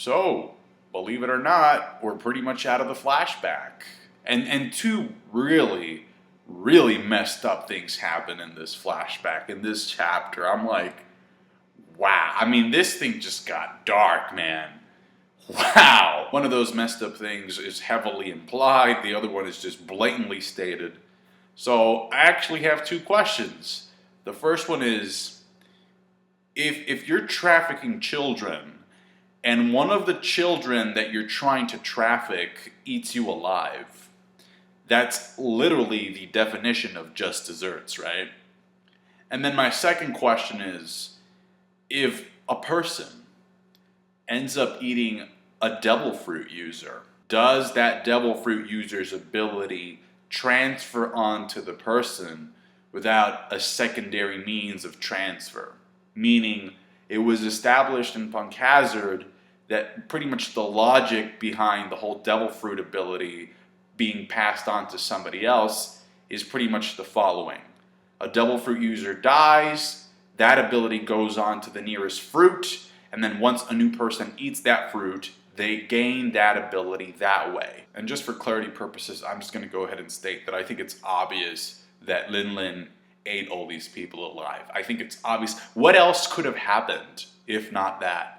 So, believe it or not, we're pretty much out of the flashback. And two really, really messed up things happen in this flashback, in this chapter. I'm like, wow. I mean, this thing just got dark, man. Wow. One of those messed up things is heavily implied. The other one is just blatantly stated. So I actually have two questions. The first one is, if you're trafficking children and one of the children that you're trying to traffic eats you alive, that's literally the definition of just desserts, right? And then my second question is, if a person ends up eating a devil fruit user, does that devil fruit user's ability transfer onto the person without a secondary means of transfer? Meaning, it was established in Punk Hazard that pretty much the logic behind the whole devil fruit ability being passed on to somebody else is pretty much the following. A devil fruit user dies, that ability goes on to the nearest fruit, and then once a new person eats that fruit, they gain that ability that way. And just for clarity purposes, I'm just going to go ahead and state that I think it's obvious that Lin Lin ate all these people alive. I think it's obvious. What else could have happened if not that?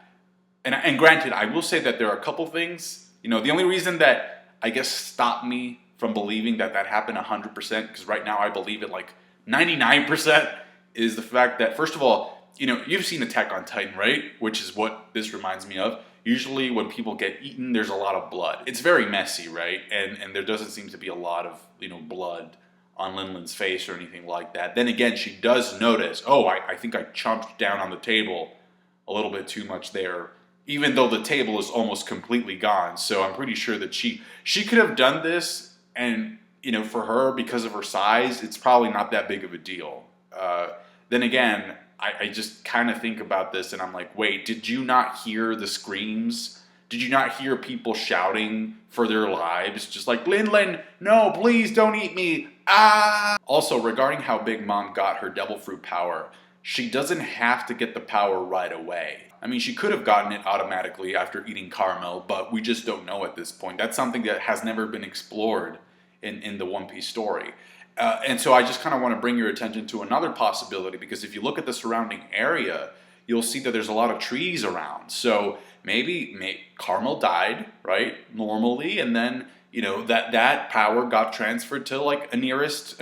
And granted, I will say that there are a couple things. You know, the only reason that I guess stopped me from believing that that happened 100%, because right now I believe it like 99%, is the fact that, first of all, you know, you've seen Attack on Titan, right? Which is what this reminds me of. Usually when people get eaten, there's a lot of blood. It's very messy, right? And there doesn't seem to be a lot of, you know, blood on Lin Lin's face or anything like that. Then again, she does notice, oh, I think I chomped down on the table a little bit too much there, even though the table is almost completely gone. So I'm pretty sure that she could have done this, and, you know, for her, because of her size, it's probably not that big of a deal. Then again, I just kind of think about this and I'm like, wait, did you not hear the screams? Did you not hear people shouting for their lives? Just like, Lin Lin, no, please don't eat me. Ah! Also, regarding how Big Mom got her devil fruit power, she doesn't have to get the power right away. I mean, she could have gotten it automatically after eating caramel, but we just don't know at this point. That's something that has never been explored in the One Piece story. And so I just kind of want to bring your attention to another possibility, because if you look at the surrounding area, you'll see that there's a lot of trees around. So maybe Carmel died, right, normally, and then, you know, that power got transferred to like a nearest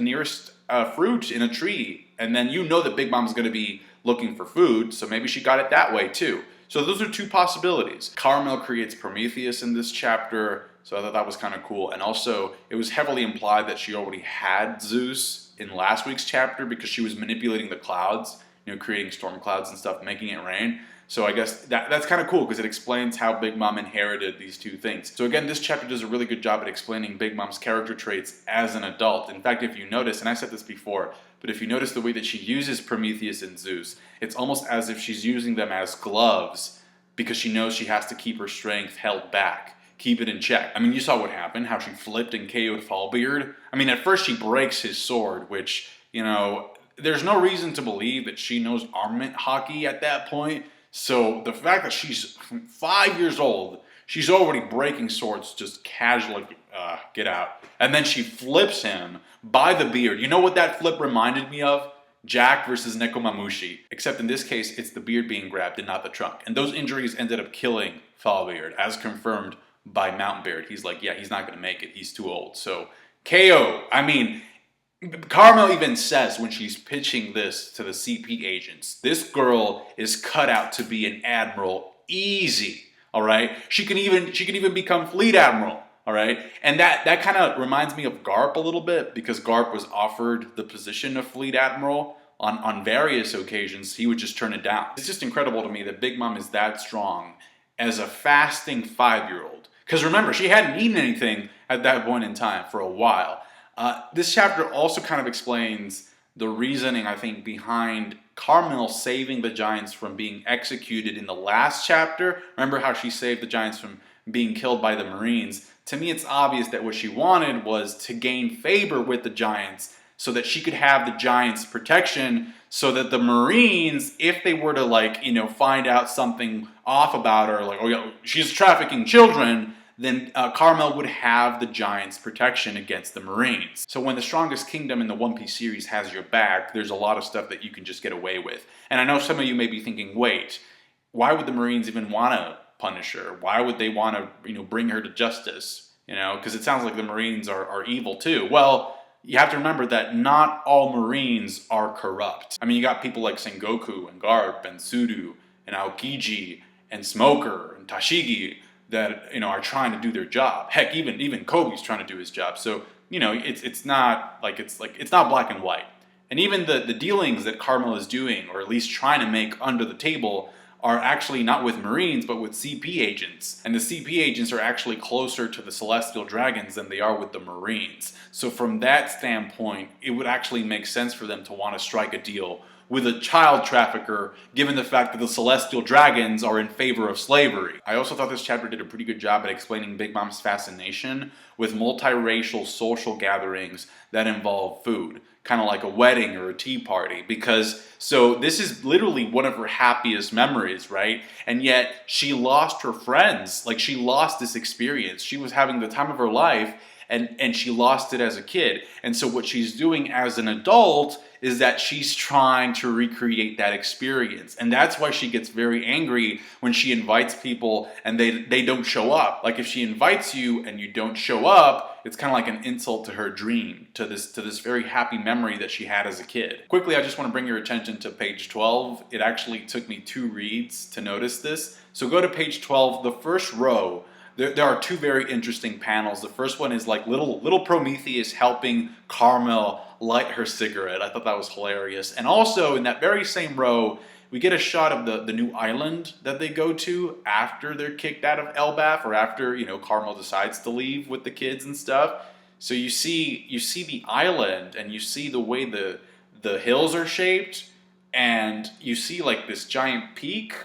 fruit in a tree, and then you know that Big Mom's going to be looking for food, so maybe she got it that way too. So those are two possibilities. Carmel creates Prometheus in this chapter, so I thought that was kind of cool. And also, it was heavily implied that she already had Zeus in last week's chapter because she was manipulating the clouds, you know, creating storm clouds and stuff, making it rain. So I guess that's kind of cool because it explains how Big Mom inherited these two things. So again, this chapter does a really good job at explaining Big Mom's character traits as an adult. In fact, if you notice, and I said this before, but if you notice the way that she uses Prometheus and Zeus, it's almost as if she's using them as gloves because she knows she has to keep her strength held back, keep it in check. I mean, you saw what happened, how she flipped and KO'd Fallbeard. I mean, at first she breaks his sword, which, you know, there's no reason to believe that she knows armament hockey at that point. So the fact that she's 5 years old, she's already breaking swords just casually, get out. And then she flips him by the beard. You know what that flip reminded me of? Jack versus Nekomamushi. Except in this case, it's the beard being grabbed and not the trunk. And those injuries ended up killing Fallbeard, as confirmed by Mountainbeard. He's like, yeah, he's not going to make it. He's too old. So KO. I mean, Carmel even says when she's pitching this to the CP agents, this girl is cut out to be an admiral easy, all right? She can even become fleet admiral, all right? And that kind of reminds me of Garp a little bit, because Garp was offered the position of fleet admiral on various occasions. He would just turn it down. It's just incredible to me that Big Mom is that strong as a fasting 5-year-old. Because remember, she hadn't eaten anything at that point in time for a while. This chapter also kind of explains the reasoning, I think, behind Carmel saving the giants from being executed in the last chapter. Remember how she saved the giants from being killed by the Marines? To me, it's obvious that what she wanted was to gain favor with the giants so that she could have the giants' protection so that the Marines, if they were to like, you know, find out something off about her, like, oh yeah, she's trafficking children, then Carmel would have the Giants' protection against the Marines. So when the strongest kingdom in the One Piece series has your back, there's a lot of stuff that you can just get away with. And I know some of you may be thinking, wait, why would the Marines even want to punish her? Why would they want to, you know, bring her to justice? You know, because it sounds like the Marines are evil too. Well, you have to remember that not all Marines are corrupt. I mean, you got people like Sengoku and Garp and Sudu and Aokiji and Smoker and Tashigi that, you know, are trying to do their job. Heck, even Kobe's trying to do his job. So, you know, it's not black and white. And even the dealings that Carmel is doing, or at least trying to make under the table, are actually not with Marines, but with CP agents. And the CP agents are actually closer to the Celestial Dragons than they are with the Marines. So from that standpoint, it would actually make sense for them to want to strike a deal with a child trafficker, given the fact that the Celestial Dragons are in favor of slavery. I also thought this chapter did a pretty good job at explaining Big Mom's fascination with multiracial social gatherings that involve food, kind of like a wedding or a tea party, because so this is literally one of her happiest memories, right? And yet she lost her friends, like she lost this experience. She was having the time of her life, and she lost it as a kid. And so what she's doing as an adult is that she's trying to recreate that experience. And that's why she gets very angry when she invites people and they don't show up. Like if she invites you and you don't show up, it's kind of like an insult to her dream, to this very happy memory that she had as a kid. Quickly, I just want to bring your attention to page 12. It actually took me 2 reads to notice this. So go to page 12, the first row. There are 2 very interesting panels. The first one is like little Prometheus helping Carmel light her cigarette. I thought that was hilarious. And also in that very same row, we get a shot of the new island that they go to after they're kicked out of Elbaf, or after, you know, Carmel decides to leave with the kids and stuff. So you see the island, and you see the way the hills are shaped, and you see like this giant peak,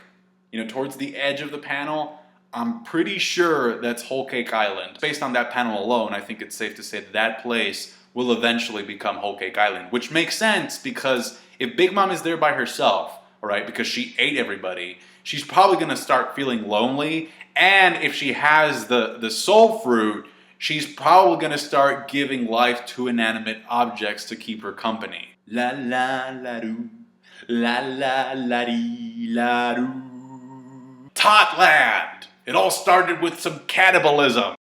you know, towards the edge of the panel. I'm pretty sure that's Whole Cake Island. Based on that panel alone, I think it's safe to say that that place will eventually become Whole Cake Island, which makes sense because if Big Mom is there by herself, all right, because she ate everybody, she's probably going to start feeling lonely. And if she has the soul fruit, she's probably going to start giving life to inanimate objects to keep her company. La la la doo, la la la dee la doo. Totland! It all started with some cannibalism.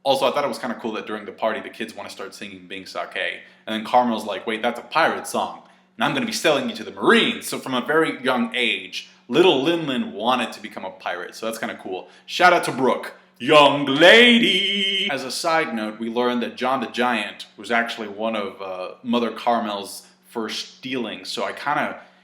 Also, I thought it was kind of cool that during the party, the kids want to start singing Bing Sake. And then Carmel's like, wait, that's a pirate song. And I'm going to be selling you to the Marines. So from a very young age, little Linlin wanted to become a pirate. So that's kind of cool. Shout out to Brooke. Young lady! As a side note, we learned that John the Giant was actually one of Mother Carmel's first dealings. So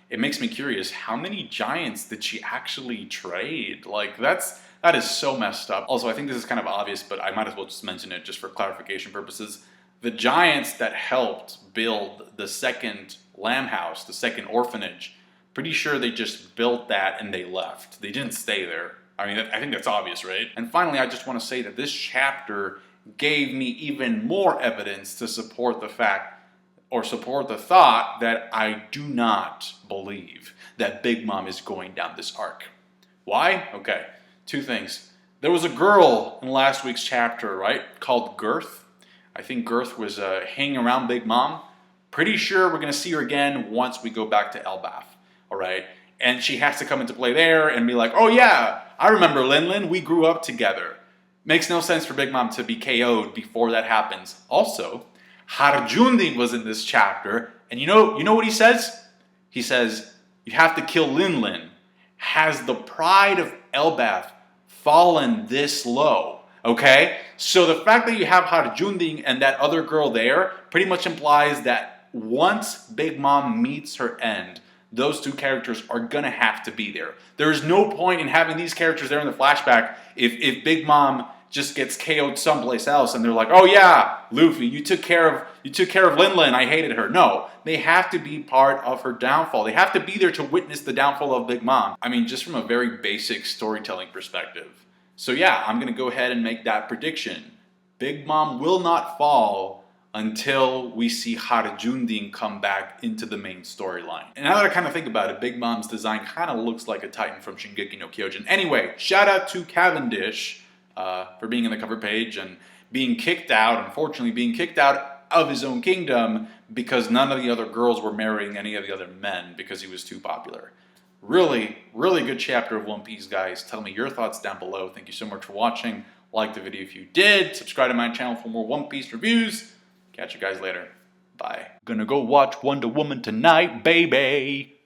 it makes me curious, how many giants did she actually trade? Like, that is so messed up. Also, I think this is kind of obvious, but I might as well just mention it just for clarification purposes. The giants that helped build the second Lamb House, the second orphanage, pretty sure they just built that and they left. They didn't stay there. I mean, I think that's obvious, right? And finally, I just want to say that this chapter gave me even more evidence to support the fact, or support the thought, that I do not believe that Big Mom is going down this arc. Why? Okay, 2 things. There was a girl in last week's chapter, right, called Girth. I think Girth was hanging around Big Mom. Pretty sure we're going to see her again once we go back to Elbaf, all right? And she has to come into play there and be like, oh yeah, I remember Linlin, we grew up together. Makes no sense for Big Mom to be KO'd before that happens. Also, Harjundi was in this chapter, and you know what he says? He says, you have to kill Linlin. Has the pride of Elbaf fallen this low? Okay? So the fact that you have Harjundi and that other girl there pretty much implies that once Big Mom meets her end, those 2 characters are gonna have to be there. There's no point in having these characters there in the flashback if Big Mom just gets KO'd someplace else and they're like, oh yeah, Luffy, you took care of Linlin, I hated her. No, they have to be part of her downfall. They have to be there to witness the downfall of Big Mom. I mean, just from a very basic storytelling perspective. So yeah, I'm gonna go ahead and make that prediction. Big Mom will not fall until we see Harjundin come back into the main storyline. And now that I kind of think about it, Big Mom's design kind of looks like a Titan from Shingeki no Kyojin. Anyway, shout out to Cavendish for being in the cover page and being kicked out, unfortunately being kicked out of his own kingdom because none of the other girls were marrying any of the other men because he was too popular. Really, really good chapter of One Piece, guys. Tell me your thoughts down below. Thank you so much for watching. Like the video if you did. Subscribe to my channel for more One Piece reviews. Catch you guys later. Bye. Gonna go watch Wonder Woman tonight, baby.